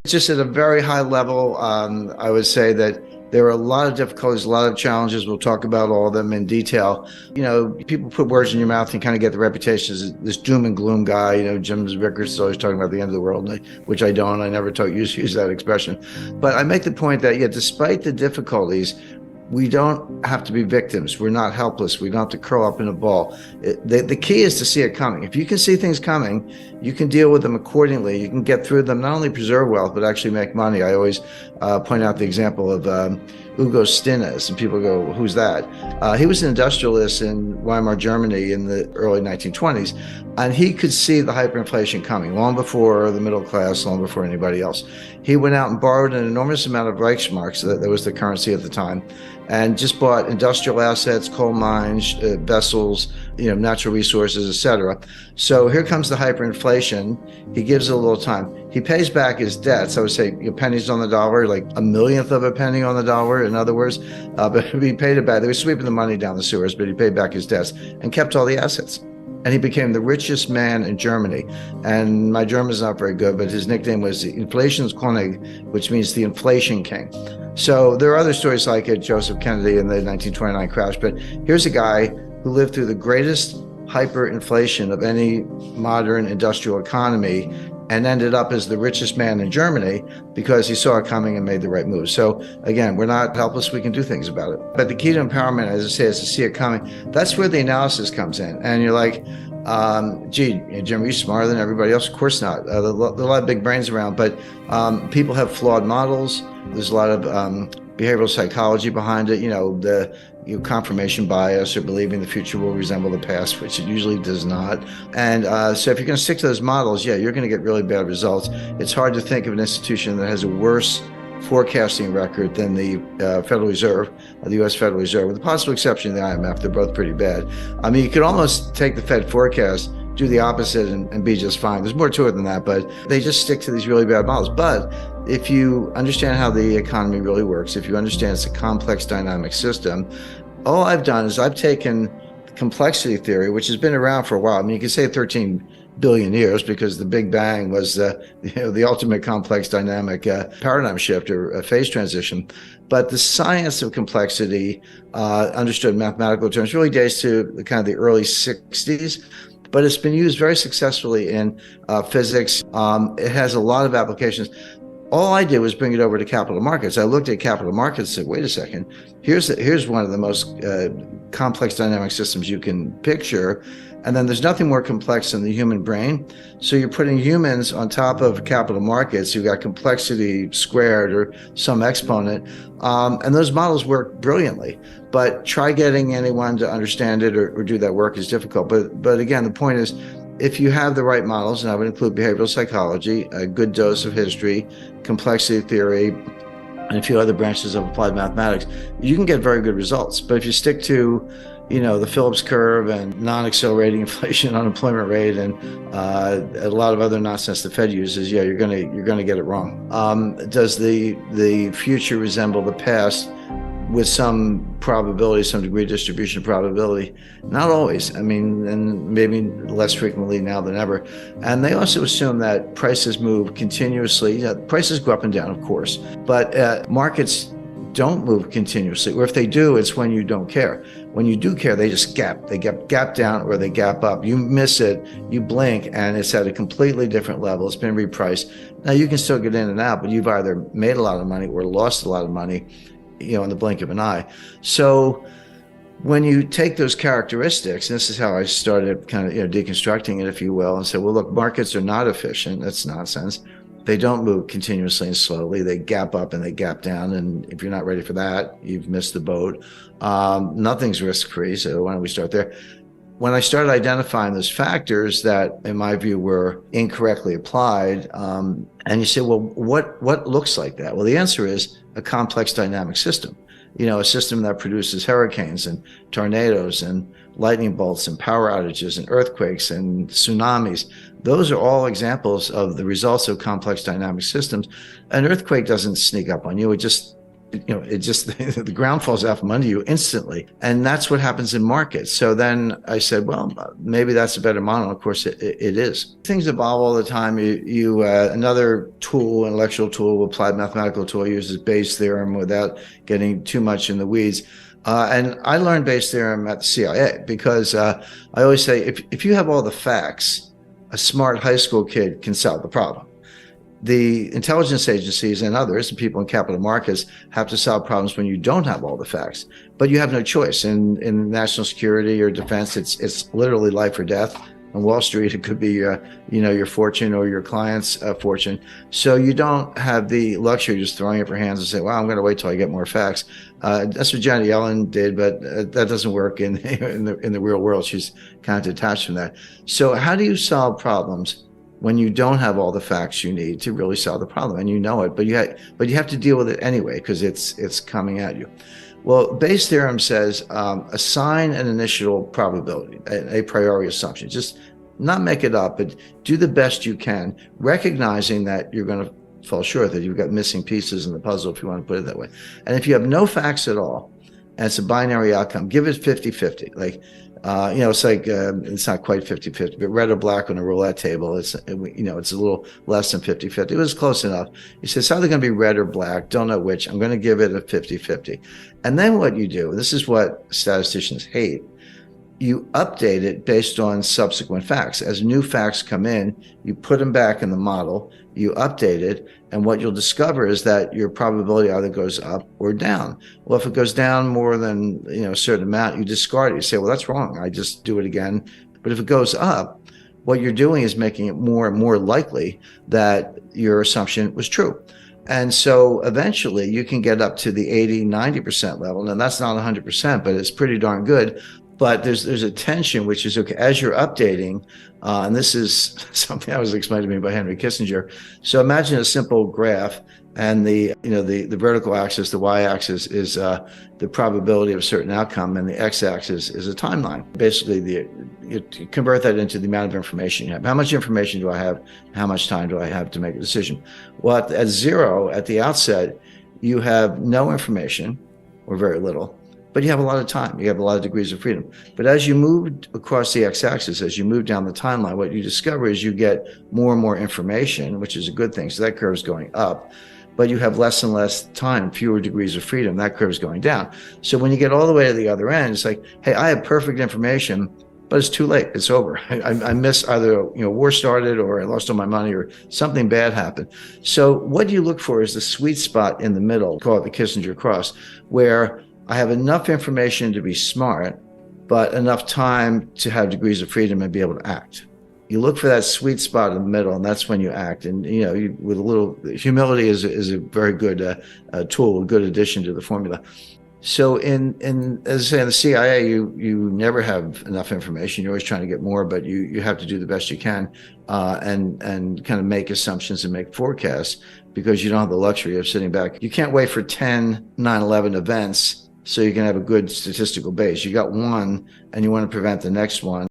Just at a very high level, I would say that there are a lot of difficulties, a lot of challenges. We'll talk about all of them in detail. People put words in your mouth and kind of get the reputation as this doom and gloom guy. Jim Rickards is always talking about the end of the world, which I don't. I never use that expression. But I make the point that, despite the difficulties, we don't have to be victims. We're not helpless. We don't have to curl up in a ball. The key is to see it coming. If you can see things coming, you can deal with them accordingly. You can get through them, not only preserve wealth, but actually make money. I always point out the example of Hugo Stinnes, and people go, who's that? He was an industrialist in Weimar, Germany in the early 1920s, and he could see the hyperinflation coming long before the middle class, long before anybody else. He went out and borrowed an enormous amount of Reichsmarks, that was the currency at the time, and just bought industrial assets, coal mines, vessels, natural resources, etc. So here comes the hyperinflation. He gives it a little time. He pays back his debts. I would say pennies on the dollar, like a millionth of a penny on the dollar, in other words. But he paid it back. They were sweeping the money down the sewers, but he paid back his debts and kept all the assets. And he became the richest man in Germany. And my German's not very good, but his nickname was the Inflationskönig, which means the inflation king. So there are other stories like it, Joseph Kennedy in the 1929 crash. But here's a guy who lived through the greatest hyperinflation of any modern industrial economy and ended up as the richest man in Germany because he saw it coming and made the right move. So again, we're not helpless. We can do things about it. But the key to empowerment, as I say, is to see it coming. That's where the analysis comes in. And you're like, gee, Jim, are you smarter than everybody else? Of course not. There are a lot of big brains around, but people have flawed models. There's a lot of behavioral psychology behind it. The confirmation bias, or believing the future will resemble the past, which it usually does not. And so if you're going to stick to those models, you're going to get really bad results. It's hard to think of an institution that has a worse forecasting record than the Federal Reserve, the U.S. Federal Reserve, with the possible exception of the IMF. They're both pretty bad. I mean, you could almost take the Fed forecast, do the opposite, and be just fine. There's more to it than that, but they just stick to these really bad models. But if you understand how the economy really works, if you understand it's a complex dynamic system, all I've done is I've taken complexity theory, which has been around for a while. I mean, you can say 13 billion years because the Big Bang was the ultimate complex dynamic paradigm shift or a phase transition. But the science of complexity, understood in mathematical terms, really dates to kind of the early 60s. But it's been used very successfully in physics. It has a lot of applications. All I did was bring it over to capital markets. I looked at capital markets and said, wait a second, here's one of the most complex dynamic systems you can picture. And then there's nothing more complex than the human brain. So you're putting humans on top of capital markets. You've got complexity squared or some exponent. And those models work brilliantly. But try getting anyone to understand it or do that work is difficult. But again, the point is, if you have the right models, and I would include behavioral psychology, a good dose of history, complexity theory, and a few other branches of applied mathematics, you can get very good results. But if you stick to, the Phillips curve and non-accelerating inflation, unemployment rate, and a lot of other nonsense the Fed uses, you're gonna get it wrong. Does the future resemble the past? With some probability, some degree of distribution of probability. Not always. I mean, and maybe less frequently now than ever. And they also assume that prices move continuously. Prices go up and down, of course, but markets don't move continuously. Or if they do, it's when you don't care. When you do care, they just gap. They gap down or they gap up. You miss it, you blink, and it's at a completely different level. It's been repriced. Now, you can still get in and out, but you've either made a lot of money or lost a lot of money in the blink of an eye. So when you take those characteristics, and this is how I started kind of deconstructing it, if you will, and say, well, look, markets are not efficient. That's nonsense. They don't move continuously and slowly. They gap up and they gap down. And if you're not ready for that, you've missed the boat. Nothing's risk-free. So why don't we start there? When I started identifying those factors that, in my view, were incorrectly applied, and you say, well, what looks like that? Well, the answer is a complex dynamic system. A system that produces hurricanes and tornadoes and lightning bolts and power outages and earthquakes and tsunamis. Those are all examples of the results of complex dynamic systems. An earthquake doesn't sneak up on you. It just it just, the ground falls out from under you instantly. And that's what happens in markets. So then I said, well, maybe that's a better model. Of course, it is. Things evolve all the time. Another tool, intellectual tool, applied mathematical tool, uses Bayes' theorem without getting too much in the weeds. And I learned Bayes' theorem at the CIA because I always say, if you have all the facts, a smart high school kid can solve the problem. The intelligence agencies and others, and people in capital markets, have to solve problems when you don't have all the facts. But you have no choice. In national security or defense, it's literally life or death. On Wall Street, it could be your fortune or your client's fortune. So you don't have the luxury of just throwing up your hands and say, well, I'm going to wait till I get more facts. That's what Janet Yellen did, but that doesn't work in the real world. She's kind of detached from that. So how do you solve problems when you don't have all the facts you need to really solve the problem, and you know it, but you have to deal with it anyway because it's coming at you? Well, Bayes' theorem says assign an initial probability, a priori assumption. Just not make it up, but do the best you can, recognizing that you're going to fall short, that you've got missing pieces in the puzzle, if you want to put it that way. And if you have no facts at all, and it's a binary outcome, give it 50-50. Like, it's like, it's not quite 50-50, but red or black on a roulette table, it's a little less than 50-50. It was close enough. You say, it's either going to be red or black, don't know which, I'm going to give it a 50-50. And then what you do, this is what statisticians hate, you update it based on subsequent facts. As new facts come in, you put them back in the model, you update it, and what you'll discover is that your probability either goes up or down. Well, if it goes down more than a certain amount, you discard it. You say, well, that's wrong, I just do it again. But if it goes up, what you're doing is making it more and more likely that your assumption was true. And so eventually you can get up to the 80-90% level. And that's not 100%, but it's pretty darn good. But there's a tension, which is, okay, as you're updating, and this is something that was explained to me by Henry Kissinger. So imagine a simple graph, and the vertical axis, the y-axis, is the probability of a certain outcome, and the x-axis is a timeline. Basically, you convert that into the amount of information you have. How much information do I have? How much time do I have to make a decision? Well, at zero, at the outset, you have no information, or very little. But you have a lot of time. You have a lot of degrees of freedom. But as you move across the x-axis, as you move down the timeline, what you discover is you get more and more information, which is a good thing. So that curve is going up. But you have less and less time, fewer degrees of freedom. That curve is going down. So when you get all the way to the other end, it's like, hey, I have perfect information, but it's too late. It's over. I miss either war started, or I lost all my money, or something bad happened. So what you look for is the sweet spot in the middle, call it the Kissinger cross, where I have enough information to be smart, but enough time to have degrees of freedom and be able to act. You look for that sweet spot in the middle, and that's when you act. And with a little humility is a very good tool, a good addition to the formula. So as I say, in the CIA, you never have enough information. You're always trying to get more, but you have to do the best you can, and kind of make assumptions and make forecasts, because you don't have the luxury of sitting back. You can't wait for 10 9/11 events so you can have a good statistical base. You got one, and you want to prevent the next one.